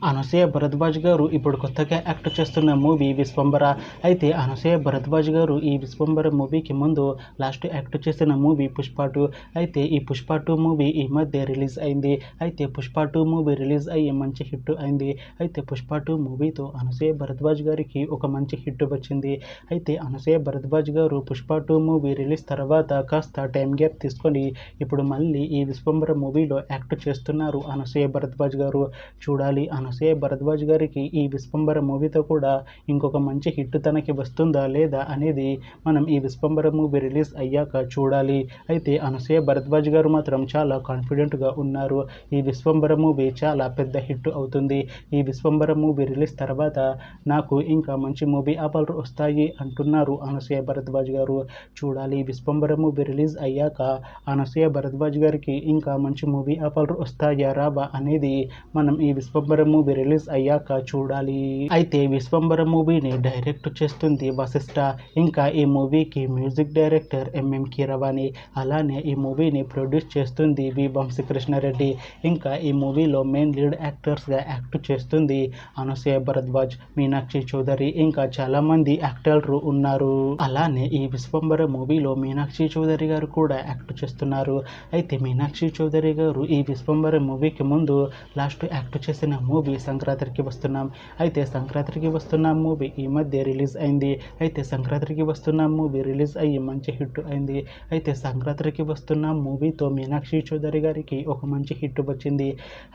అనసూయ భరద్వాజ్ గారు ఇప్పుడు కొత్తగా యాక్ట్ చేస్తున్న మూవీ విశ్వంబర. అయితే అనసూయ భరద్వాజ్ గారు ఈ విశ్వంబర మూవీకి ముందు లాస్ట్ యాక్ట్ చేసిన మూవీ పుష్ప 2. అయితే ఈ పుష్ప 2 మూవీ ఈ మధ్య రిలీజ్ అయింది. అయితే పుష్ప 2 మూవీ రిలీజ్ అయ్యి మంచి హిట్ అయింది. అయితే పుష్ప 2 మూవీతో అనసూయ భరద్వాజ్ గారికి ఒక మంచి హిట్ వచ్చింది. అయితే అనసూయ భరద్వాజ్ గారు పుష్ప 2 మూవీ రిలీజ్ తర్వాత కాస్త టైం గ్యాప్ తీసుకొని ఇప్పుడు మళ్ళీ ఈ విశ్వంబర మూవీలో యాక్ట్ చేస్తున్నారు అనసూయ భరద్వాజ్ గారు. చూడాలి అనసూయ భరద్వాజ్ గారికి ఈ విశ్వంబర మూవీతో కూడా ఇంకొక మంచి హిట్ తనకి వస్తుందా లేదా అనేది మనం ఈ విశ్వంబర మూవీ రిలీజ్ అయ్యాక చూడాలి. అయితే అనసూయ భరద్వాజ్ గారు మాత్రం చాలా కాన్ఫిడెంట్గా ఉన్నారు. ఈ విశ్వంబర మూవీ చాలా పెద్ద హిట్ అవుతుంది. ఈ విశ్వంబర మూవీ రిలీజ్ తర్వాత నాకు ఇంకా మంచి మూవీ ఆఫర్లు వస్తాయి అంటున్నారు అనసూయ భరద్వాజ్ గారు. చూడాలి విశ్వంబర మూవీ రిలీజ్ అయ్యాక అనసూయ భరద్వాజ్ గారికి ఇంకా మంచి మూవీ ఆఫర్లు వస్తాయా రావా అనేది మనం ఈ విశ్వంబర మూవీ రిలీజ్ అయ్యాక చూడాలి. అయితే విశ్వంబర మూవీని డైరెక్ట్ చేస్తుంది వశిష్ఠ. ఇంకా ఈ మూవీకి మ్యూజిక్ డైరెక్టర్ ఎంఎం కీరవాణి. అలానే ఈ మూవీని ప్రొడ్యూస్ చేస్తుంది వి వంశీకృష్ణారెడ్డి. ఇంకా ఈ మూవీలో మెయిన్ లీడ్ యాక్టర్స్గా యాక్ట్ చేస్తుంది అనసూయ భరద్వాజ్, మీనాక్షి చౌదరి, ఇంకా చాలా మంది యాక్టర్లు ఉన్నారు. అలానే ఈ విశ్వంబర మూవీలో మీనాక్షి చౌదరి గారు కూడా యాక్ట్ చేస్తున్నారు. అయితే మీనాక్షి చౌదరి గారు ఈ విశ్వంబర మూవీకి ముందు లాస్ట్ యాక్ట్ చేసిన మూవీ సంక్రాంతికి వస్తున్నాం. అయితే సంక్రాంతికి వస్తున్నాం మూవీ ఈ మధ్య రిలీజ్ అయింది. అయితే సంక్రాంతికి వస్తున్నాం మూవీ రిలీజ్ అయ్యి మంచి హిట్ అయింది. అయితే సంక్రాంతికి వస్తున్నాం మూవీతో మీనాక్షి చౌదరి గారికి ఒక మంచి హిట్ వచ్చింది.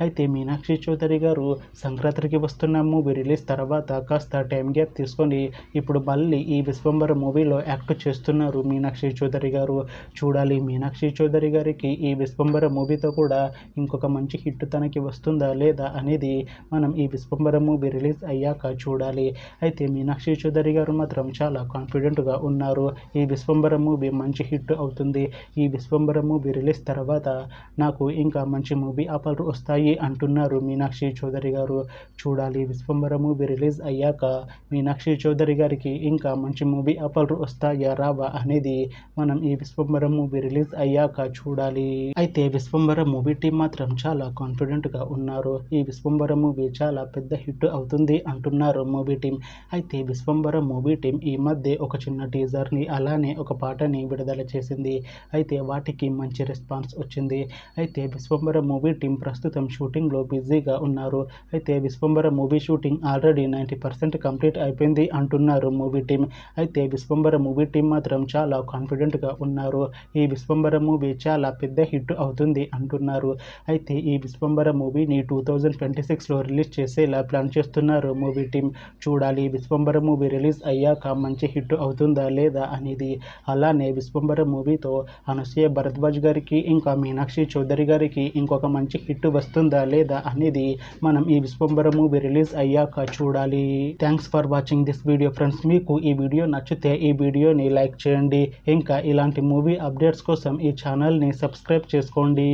అయితే మీనాక్షి చౌదరి గారు సంక్రాంతికి వస్తున్నాం మూవీ రిలీజ్ తర్వాత కాస్త టైం గ్యాప్ తీసుకొని ఇప్పుడు మళ్ళీ ఈ విశ్వంబర మూవీలో యాక్ట్ చేస్తున్నారు మీనాక్షి చౌదరి గారు. చూడాలి మీనాక్షి చౌదరి గారికి ఈ విశ్వంబర మూవీతో కూడా ఇంకొక మంచి హిట్ తనకి వస్తుందా లేదా అనేది మనం ఈ విశ్వంబర మూవీ రిలీజ్ అయ్యాక చూడాలి. అయితే మీనాక్షి చౌదరి గారు మాత్రం చాలా కాన్ఫిడెంట్గా ఉన్నారు. ఈ విశ్వంబర మూవీ మంచి హిట్ అవుతుంది. ఈ విశ్వంబర మూవీ రిలీజ్ తర్వాత నాకు ఇంకా మంచి మూవీ ఆఫర్లు వస్తాయి అంటున్నారు మీనాక్షి చౌదరి గారు. చూడాలి విశ్వంబర మూవీ రిలీజ్ అయ్యాక మీనాక్షి చౌదరి గారికి ఇంకా మంచి మూవీ ఆఫర్లు వస్తాయా రావా అనేది మనం ఈ విశ్వంబర మూవీ రిలీజ్ అయ్యాక చూడాలి. అయితే విశ్వంబర మూవీ టీం మాత్రం చాలా కాన్ఫిడెంట్గా ఉన్నారు. ఈ విశ్వంబర మూవీ చాలా పెద్ద హిట్ అవుతుంది అంటున్నారు మూవీ టీం. అయితే విశ్వంబర మూవీ టీం ఈ మధ్య ఒక చిన్న టీజర్ని అలానే ఒక పాటని విడుదల చేసింది. అయితే వాటికి మంచి రెస్పాన్స్ వచ్చింది. అయితే విశ్వంబర మూవీ టీం ప్రస్తుతం షూటింగ్లో బిజీగా ఉన్నారు. అయితే Vishwambhara movie shooting already 90% complete అయిపోయింది అంటున్నారు మూవీ టీం. అయితే విశ్వంబర మూవీ టీం మాత్రం చాలా కాన్ఫిడెంట్గా ఉన్నారు. ఈ విశ్వంబర మూవీ చాలా పెద్ద హిట్ అవుతుంది అంటున్నారు. అయితే ఈ విశ్వంబర మూవీని 2026లో రిలీజ్ చేసేలా ప్లాన్ చేస్తున్నారు మూవీ టీం. చూడాలి విశ్వంబర మూవీ రిలీజ్ అయ్యాక మంచి హిట్ అవుతుందా లేదా అనేది. అలానే విశ్వంబర మూవీతో అనసూయ భరద్వాజ్ గారికి ఇంకా మీనాక్షి చౌదరి గారికి ఇంకొక మంచి హిట్ వస్తుందా లేదా అనేది మనం ఈ విశ్వంబర మూవీ రిలీజ్ అయ్యాక చూడాలి. Thanks for watching this video friends. మీకు ఈ వీడియో నచ్చితే ఈ వీడియోని లైక్ చేయండి. ఇంకా ఇలాంటి మూవీ అప్డేట్స్ కోసం ఈ ఛానల్ని సబ్స్క్రైబ్ చేసుకోండి.